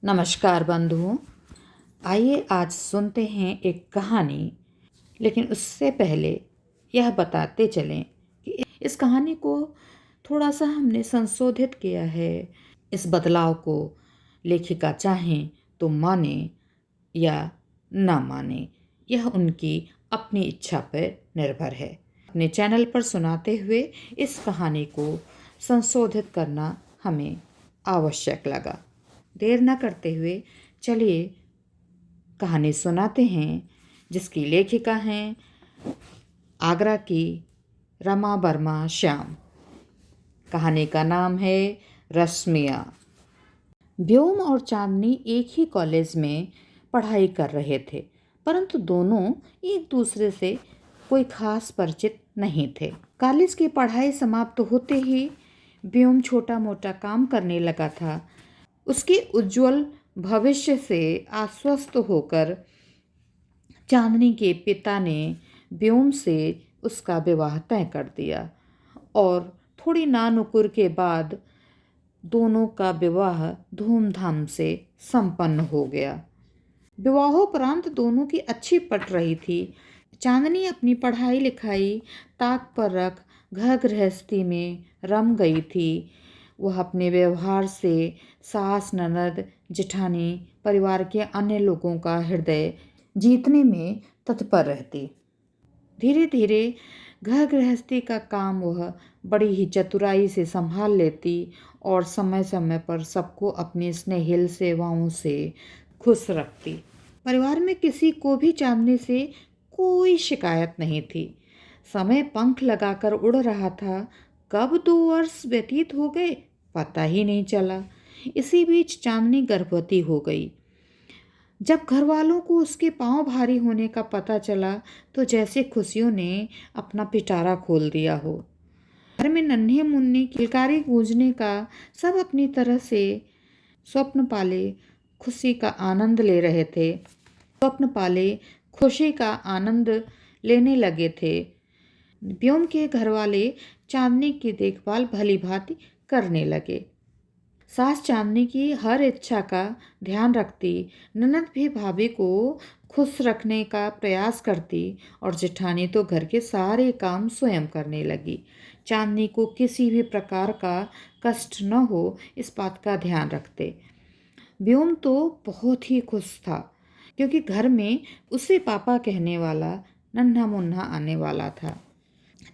नमस्कार बंधुओं। आइए आज सुनते हैं एक कहानी। लेकिन उससे पहले यह बताते चलें कि इस कहानी को थोड़ा सा हमने संशोधित किया है। इस बदलाव को लेखिका चाहें तो माने या ना माने, यह उनकी अपनी इच्छा पर निर्भर है। अपने चैनल पर सुनाते हुए इस कहानी को संशोधित करना हमें आवश्यक लगा। देर न करते हुए चलिए कहानी सुनाते हैं, जिसकी लेखिका हैं आगरा की रमा वर्मा श्याम। कहानी का नाम है रश्मिया। व्योम और चांदनी एक ही कॉलेज में पढ़ाई कर रहे थे, परंतु दोनों एक दूसरे से कोई खास परिचित नहीं थे। कॉलेज की पढ़ाई समाप्त होते ही व्योम छोटा मोटा काम करने लगा था। उसके उज्जवल भविष्य से आश्वस्त होकर चांदनी के पिता ने व्योम से उसका विवाह तय कर दिया और थोड़ी नानुकुर के बाद दोनों का विवाह धूमधाम से संपन्न हो गया। विवाहोपरांत दोनों की अच्छी पट रही थी। चांदनी अपनी पढ़ाई लिखाई ताक पर रख घर गृहस्थी में रम गई थी। वह अपने व्यवहार से सास, ननद, जेठानी, परिवार के अन्य लोगों का हृदय जीतने में तत्पर रहती। धीरे धीरे घर गृहस्थी का काम वह बड़ी ही चतुराई से संभाल लेती और समय समय पर सबको अपनी स्नेहिल सेवाओं से खुश रखती। परिवार में किसी को भी चांदनी से कोई शिकायत नहीं थी। समय पंख लगाकर उड़ रहा था। कब 2 वर्ष व्यतीत हो गए पता ही नहीं चला। इसी बीच चांदनी गर्भवती हो गई। जब घर वालों को उसके पांव भारी होने का पता चला तो जैसे खुशियों ने अपना पिटारा खोल दिया हो। घर में नन्हे मुन्ने किलकारी गूंजने का सब अपनी तरह से स्वप्न पाले खुशी का आनंद ले रहे थे। स्वप्न पाले खुशी का आनंद लेने लगे थे। व्योम के घर वाले चांदनी की देखभाल भली भांति करने लगे। सास चांदनी की हर इच्छा का ध्यान रखती, ननद भी भाभी को खुश रखने का प्रयास करती और जेठानी तो घर के सारे काम स्वयं करने लगी। चांदनी को किसी भी प्रकार का कष्ट न हो इस बात का ध्यान रखते। व्योम तो बहुत ही खुश था, क्योंकि घर में उसे पापा कहने वाला नन्हा मुन्ना आने वाला था।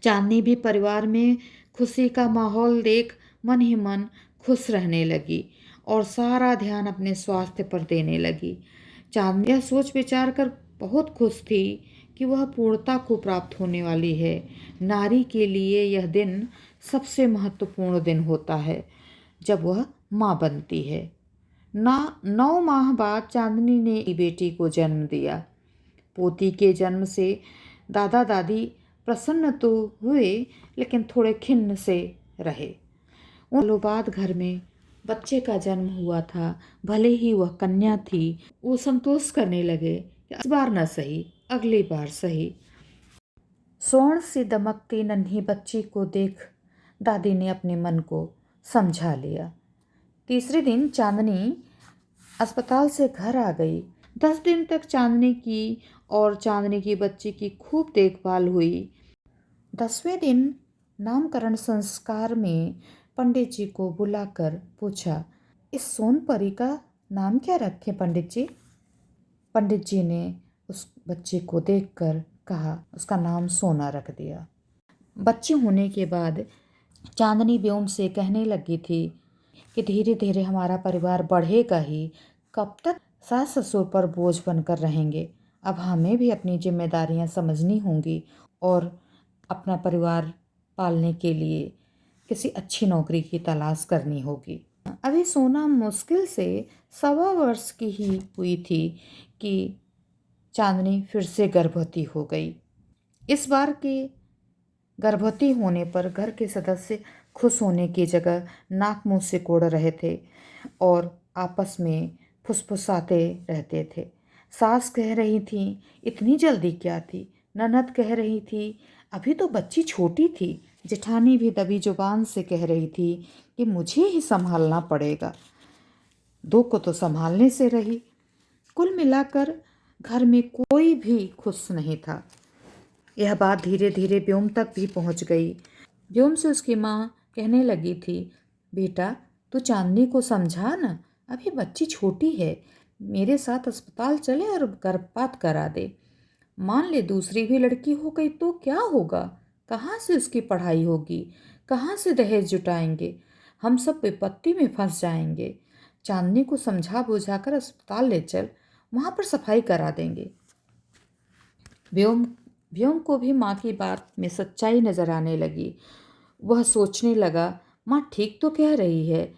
चांदनी भी परिवार में खुशी का माहौल देख मन ही मन खुश रहने लगी और सारा ध्यान अपने स्वास्थ्य पर देने लगी। चांदनी यह सोच विचार कर बहुत खुश थी कि वह पूर्णता को प्राप्त होने वाली है। नारी के लिए यह दिन सबसे महत्वपूर्ण दिन होता है जब वह माँ बनती है। 9 माह बाद चांदनी ने बेटी को जन्म दिया। पोती के जन्म से दादा दादी प्रसन्न तो हुए, लेकिन थोड़े खिन्न से रहे। उन सालों बाद घर में बच्चे का जन्म हुआ था। भले ही वह कन्या थी, वो संतोष करने लगे कि इस बार न सही, अगली बार सही। स्वर्ण सी दमकती नन्ही बच्ची को देख दादी ने अपने मन को समझा लिया। तीसरे दिन चांदनी अस्पताल से घर आ गई। 10 दिन तक चांदनी की और चांदनी की बच्ची की खूब देखभाल हुई। 10वें दिन नामकरण संस्कार में पंडित जी को बुलाकर पूछा, इस सोनपरी का नाम क्या रखें पंडित जी? पंडित जी ने उस बच्चे को देखकर कहा, उसका नाम सोना रख दिया। बच्चे होने के बाद चांदनी व्योम से कहने लगी थी कि धीरे धीरे हमारा परिवार बढ़ेगा ही, कब तक सास ससुर पर बोझ बनकर रहेंगे। अब हमें भी अपनी जिम्मेदारियां समझनी होंगी और अपना परिवार पालने के लिए किसी अच्छी नौकरी की तलाश करनी होगी। अभी सोना मुश्किल से 1.25 वर्ष की ही हुई थी कि चांदनी फिर से गर्भवती हो गई। इस बार के गर्भवती होने पर घर के सदस्य खुश होने की जगह नाक मुंह से कोड़ रहे थे और आपस में फुसफुसाते रहते थे। सास कह रही थी, इतनी जल्दी क्या थी? ननद कह रही थी, अभी तो बच्ची छोटी थी। जेठानी भी दबी जुबान से कह रही थी कि मुझे ही संभालना पड़ेगा। दो को तो संभालने से रही। कुल मिलाकर घर में कोई भी खुश नहीं था। यह बात धीरे धीरे व्योम तक भी पहुंच गई। व्योम से उसकी माँ कहने लगी थी, बेटा तू चांदनी को समझा ना, अभी बच्ची छोटी है, मेरे साथ अस्पताल चले और गर्भपात करा दे। मान ले दूसरी भी लड़की हो गई तो क्या होगा? कहाँ से उसकी पढ़ाई होगी? कहाँ से दहेज जुटाएंगे? हम सब विपत्ति में फंस जाएंगे। चांदनी को समझा बुझाकर अस्पताल ले चल, वहाँ पर सफाई करा देंगे। व्योम व्योम को भी माँ की बात में सच्चाई नजर आने लगी। वह सोचने लगा, माँ ठीक तो कह रही है।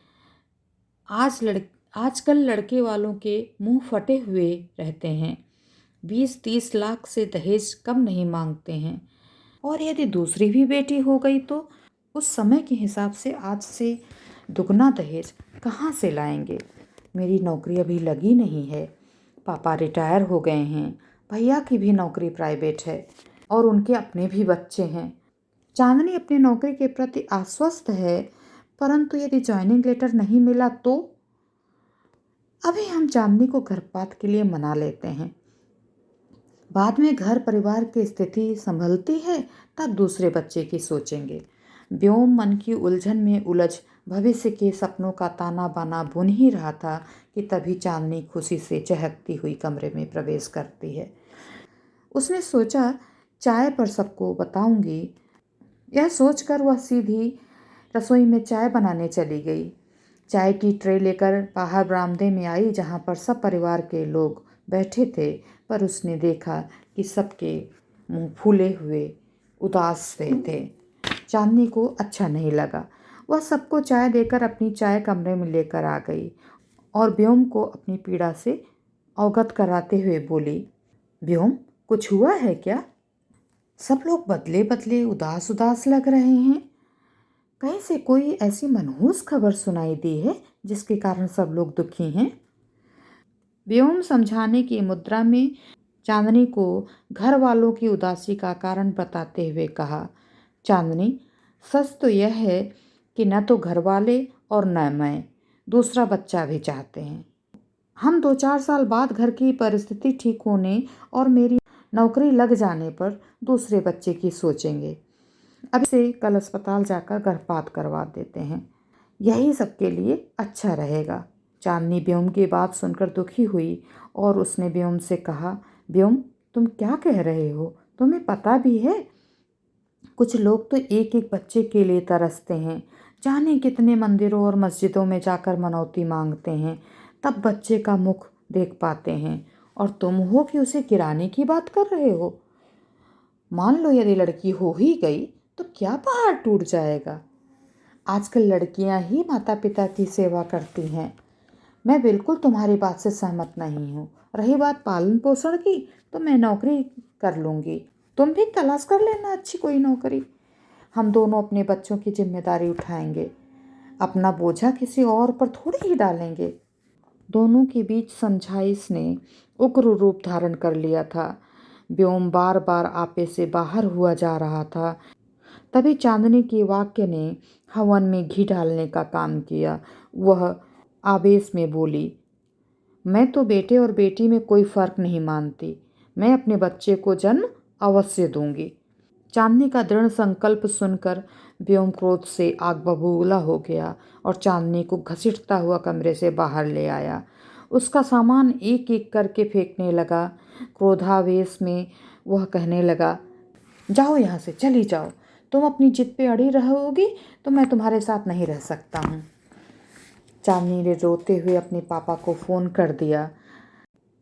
आजकल लड़के वालों के मुंह फटे हुए रहते हैं, 20-30 लाख से दहेज कम नहीं मांगते हैं। और यदि दूसरी भी बेटी हो गई तो उस समय के हिसाब से आज से दुगना दहेज कहाँ से लाएंगे? मेरी नौकरी अभी लगी नहीं है, पापा रिटायर हो गए हैं, भैया की भी नौकरी प्राइवेट है और उनके अपने भी बच्चे हैं। चांदनी अपनी नौकरी के प्रति आश्वस्त है, परंतु यदि ज्वाइनिंग लेटर नहीं मिला तो अभी हम चांदनी को गर्भपात के लिए मना लेते हैं। बाद में घर परिवार की स्थिति संभलती है तब दूसरे बच्चे की सोचेंगे। व्योम मन की उलझन में उलझ भविष्य के सपनों का ताना बाना बुन ही रहा था कि तभी चांदनी खुशी से चहकती हुई कमरे में प्रवेश करती है। उसने सोचा चाय पर सबको बताऊंगी। यह सोचकर वह सीधी रसोई में चाय बनाने चली गई। चाय की ट्रे लेकर बाहर बरामदे में आई जहाँ पर सब परिवार के लोग बैठे थे, पर उसने देखा कि सबके मुंह फूले हुए उदास से थे। चांदनी को अच्छा नहीं लगा। वह सबको चाय देकर अपनी चाय कमरे में लेकर आ गई और व्योम को अपनी पीड़ा से अवगत कराते हुए बोली, व्योम कुछ हुआ है क्या? सब लोग बदले बदले उदास उदास लग रहे हैं। कहीं से कोई ऐसी मनहूस खबर सुनाई दी है जिसके कारण सब लोग दुखी हैं? व्योम समझाने की मुद्रा में चांदनी को घर वालों की उदासी का कारण बताते हुए कहा, चांदनी सच तो यह है कि न तो घर वाले और न मैं दूसरा बच्चा भी चाहते हैं। हम 2-4 साल बाद घर की परिस्थिति ठीक होने और मेरी नौकरी लग जाने पर दूसरे बच्चे की सोचेंगे। अभी से कल अस्पताल जाकर गर्भपात करवा देते हैं, यही सबके लिए अच्छा रहेगा। चांदनी व्योम की बात सुनकर दुखी हुई और उसने व्योम से कहा, व्योम तुम क्या कह रहे हो? तुम्हें पता भी है कुछ लोग तो एक एक बच्चे के लिए तरसते हैं, जाने कितने मंदिरों और मस्जिदों में जाकर मनौती मांगते हैं, तब बच्चे का मुख देख पाते हैं, और तुम हो कि उसे गिराने की बात कर रहे हो। मान लो यदि लड़की हो ही गई तो क्या पहाड़ टूट जाएगा? आजकल लड़कियां ही माता पिता की सेवा करती हैं। मैं बिल्कुल तुम्हारी बात से सहमत नहीं हूँ। रही बात पालन पोषण की, तो मैं नौकरी कर लूँगी, तुम भी तलाश कर लेना अच्छी कोई नौकरी। हम दोनों अपने बच्चों की जिम्मेदारी उठाएंगे, अपना बोझा किसी और पर थोड़ी ही डालेंगे। दोनों के बीच समझाइश ने उग्र रूप धारण कर लिया था। व्योम बार बार आपे से बाहर हुआ जा रहा था। तभी चांदनी के वाक्य ने हवन में घी डालने का काम किया। वह आवेश में बोली, मैं तो बेटे और बेटी में कोई फर्क नहीं मानती, मैं अपने बच्चे को जन्म अवश्य दूंगी। चांदनी का दृढ़ संकल्प सुनकर व्योम क्रोध से आग बबूला हो गया और चांदनी को घसीटता हुआ कमरे से बाहर ले आया। उसका सामान एक एक करके फेंकने लगा। क्रोधावेश में वह कहने लगा, जाओ यहाँ से, चली जाओ। तुम अपनी जिद पे अड़ी रहोगी तो मैं तुम्हारे साथ नहीं रह सकता हूँ। चांदनी ने रोते हुए अपने पापा को फ़ोन कर दिया।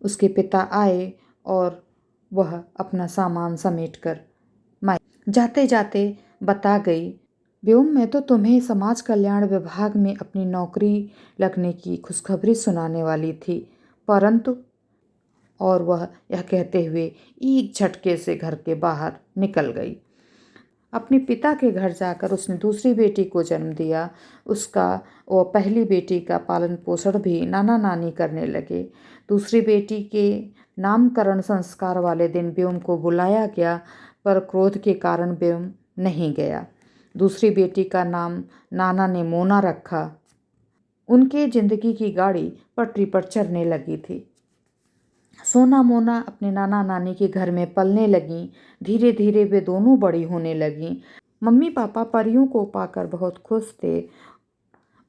उसके पिता आए और वह अपना सामान समेटकर जाते जाते बता गई, व्योम मैं तो तुम्हें समाज कल्याण विभाग में अपनी नौकरी लगने की खुशखबरी सुनाने वाली थी, परंतु। और वह यह कहते हुए एक झटके से घर के बाहर निकल गई। अपने पिता के घर जाकर उसने दूसरी बेटी को जन्म दिया। उसका और पहली बेटी का पालन पोषण भी नाना नानी करने लगे। दूसरी बेटी के नामकरण संस्कार वाले दिन व्योम को बुलाया गया, पर क्रोध के कारण व्योम नहीं गया। दूसरी बेटी का नाम नाना ने मोना रखा। उनके जिंदगी की गाड़ी पटरी पर चलने लगी थी। सोना मोना अपने नाना नानी के घर में पलने लगीं। धीरे धीरे वे दोनों बड़ी होने लगीं। मम्मी पापा परियों को पाकर बहुत खुश थे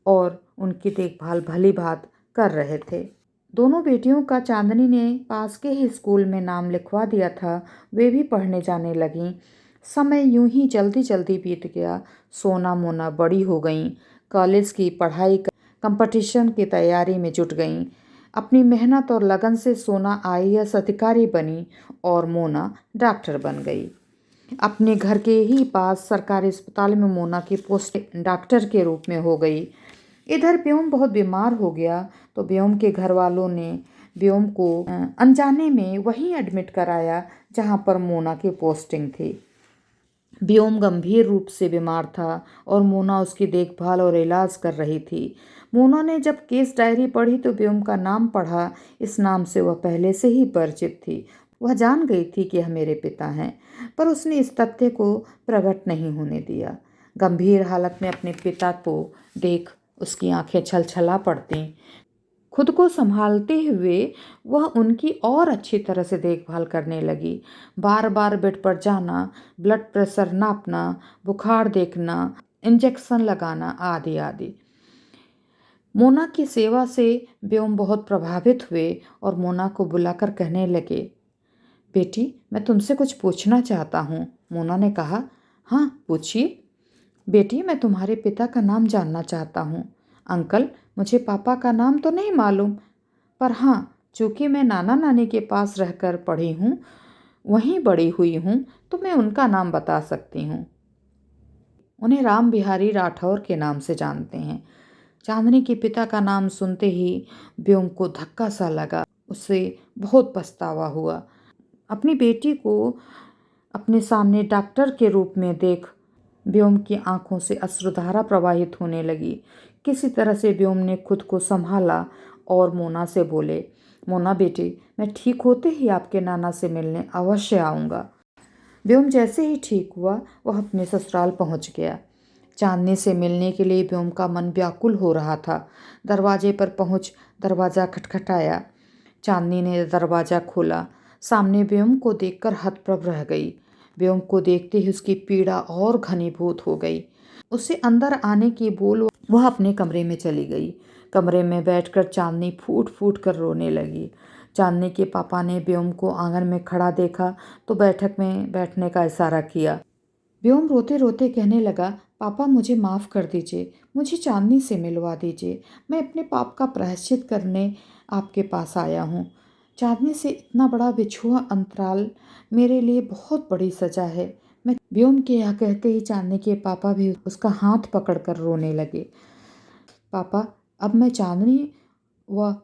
और उनकी देखभाल भली भांति कर रहे थे। दोनों बेटियों का चांदनी ने पास के ही स्कूल में नाम लिखवा दिया था। वे भी पढ़ने जाने लगीं। समय यूं ही जल्दी जल्दी बीत गया। सोना मोना बड़ी हो गईं। कॉलेज की पढ़ाई कंपटीशन की तैयारी में जुट गईं। अपनी मेहनत और लगन से सोना आईएएस अधिकारी बनी और मोना डॉक्टर बन गई। अपने घर के ही पास सरकारी अस्पताल में मोना की पोस्ट डॉक्टर के रूप में हो गई। इधर व्योम बहुत बीमार हो गया तो व्योम के घर वालों ने व्योम को अनजाने में वहीं एडमिट कराया जहां पर मोना की पोस्टिंग थी। व्योम गंभीर रूप से बीमार था और मोना उसकी देखभाल और इलाज कर रही थी। मोना ने जब केस डायरी पढ़ी तो व्योम का नाम पढ़ा। इस नाम से वह पहले से ही परिचित थी। वह जान गई थी कि यह मेरे पिता हैं, पर उसने इस तथ्य को प्रकट नहीं होने दिया। गंभीर हालत में अपने पिता को देख उसकी आंखें छलछला पड़तीं। खुद को संभालते हुए वह उनकी और अच्छी तरह से देखभाल करने लगी। बार बार बेड पर जाना, ब्लड प्रेशर नापना, बुखार देखना, इंजेक्शन लगाना आदि आदि। मोना की सेवा से व्योम बहुत प्रभावित हुए और मोना को बुलाकर कहने लगे, बेटी मैं तुमसे कुछ पूछना चाहता हूँ। मोना ने कहा, हाँ पूछिए। बेटी मैं तुम्हारे पिता का नाम जानना चाहता हूँ। अंकल मुझे पापा का नाम तो नहीं मालूम, पर हाँ चूँकि मैं नाना नानी के पास रहकर पढ़ी हूँ, वहीं बड़ी हुई हूँ, तो मैं उनका नाम बता सकती हूँ। उन्हें राम बिहारी राठौर के नाम से जानते हैं। चांदनी के पिता का नाम सुनते ही व्योम को धक्का सा लगा। उसे बहुत पछतावा हुआ। अपनी बेटी को अपने सामने डॉक्टर के रूप में देख व्योम की आंखों से अश्रुधारा प्रवाहित होने लगी। किसी तरह से व्योम ने खुद को संभाला और मोना से बोले, मोना बेटी मैं ठीक होते ही आपके नाना से मिलने अवश्य आऊँगा। व्योम जैसे ही ठीक हुआ वह अपने ससुराल पहुँच गया। चांदनी से मिलने के लिए व्योम का मन व्याकुल हो रहा था। दरवाजे पर पहुँच दरवाज़ा खटखटाया। चांदनी ने दरवाज़ा खोला। सामने व्योम को देखकर हतप्रभ रह गई। व्योम को देखते ही उसकी पीड़ा और घनीभूत हो गई। उसे अंदर आने की बोल वह अपने कमरे में चली गई। कमरे में बैठकर चांदनी फूट फूट कर रोने लगी। चांदनी के पापा ने व्योम को आंगन में खड़ा देखा तो बैठक में बैठने का इशारा किया। व्योम रोते रोते कहने लगा, पापा मुझे माफ़ कर दीजिए, मुझे चांदनी से मिलवा दीजिए। मैं अपने पाप का प्रायश्चित करने आपके पास आया हूँ। चांदनी से इतना बड़ा बिछुआ अंतराल मेरे लिए बहुत बड़ी सजा है। मैं व्योम के यह कहते ही चांदनी के पापा भी उसका हाथ पकड़कर रोने लगे। पापा अब मैं चांदनी व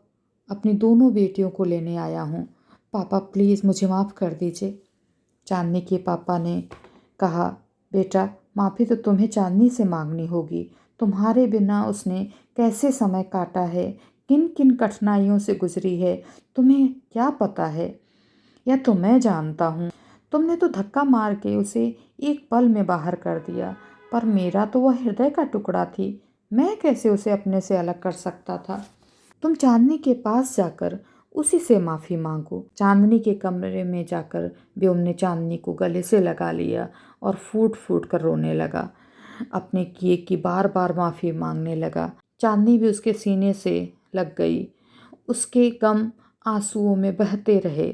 अपनी दोनों बेटियों को लेने आया हूँ। पापा प्लीज़ मुझे माफ़ कर दीजिए। चांदनी के पापा ने कहा, बेटा माफ़ी तो तुम्हें चांदनी से मांगनी होगी। तुम्हारे बिना उसने कैसे समय काटा है, किन किन कठिनाइयों से गुजरी है, तुम्हें क्या पता है? यह तो मैं जानता हूँ। तुमने तो धक्का मार के उसे एक पल में बाहर कर दिया, पर मेरा तो वह हृदय का टुकड़ा थी। मैं कैसे उसे अपने से अलग कर सकता था? तुम चांदनी के पास जाकर उसी से माफ़ी मांगो। चांदनी के कमरे में जाकर व्योम ने चांदनी को गले से लगा लिया और फूट फूट कर रोने लगा। अपने किए की बार बार माफ़ी मांगने लगा। चांदनी भी उसके सीने से लग गई। उसके गम आंसुओं में बहते रहे।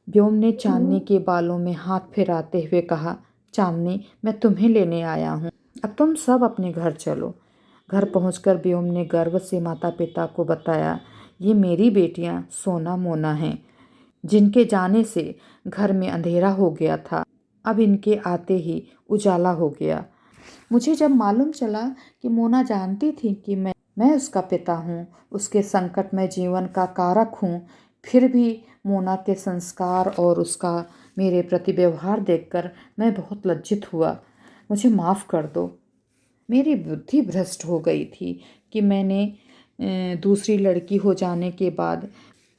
व्योम ने चांदनी के बालों में हाथ फिराते हुए कहा, चांदनी मैं तुम्हें लेने आया हूँ, अब तुम सब अपने घर चलो। घर पहुंचकर व्योम ने गर्व से माता पिता को बताया, ये मेरी बेटियां सोना मोना हैं, जिनके जाने से घर में अंधेरा हो गया था, अब इनके आते ही उजाला हो गया। मुझे जब मालूम चला कि मोना जानती थी कि मैं उसका पिता हूँ, उसके संकटमय जीवन का कारक हूँ, फिर भी मोना के संस्कार और उसका मेरे प्रति व्यवहार देखकर मैं बहुत लज्जित हुआ। मुझे माफ़ कर दो। मेरी बुद्धि भ्रष्ट हो गई थी कि मैंने दूसरी लड़की हो जाने के बाद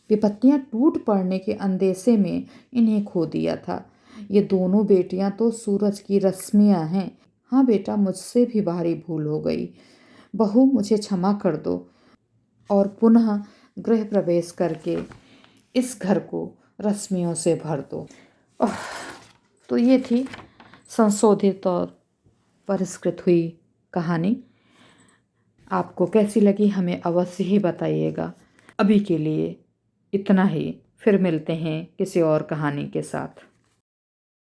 विपत्तियां टूट पड़ने के अंदेशे में इन्हें खो दिया था। ये दोनों बेटियां तो सूरज की रश्मियां हैं। हाँ बेटा मुझसे भी भारी भूल हो गई। बहू मुझे क्षमा कर दो। और पुनः गृह प्रवेश करके इस घर को रश्मियों से भर दो। तो ये थी संशोधित और परिष्कृत हुई कहानी। आपको कैसी लगी हमें अवश्य ही बताइएगा। अभी के लिए इतना ही, फिर मिलते हैं किसी और कहानी के साथ।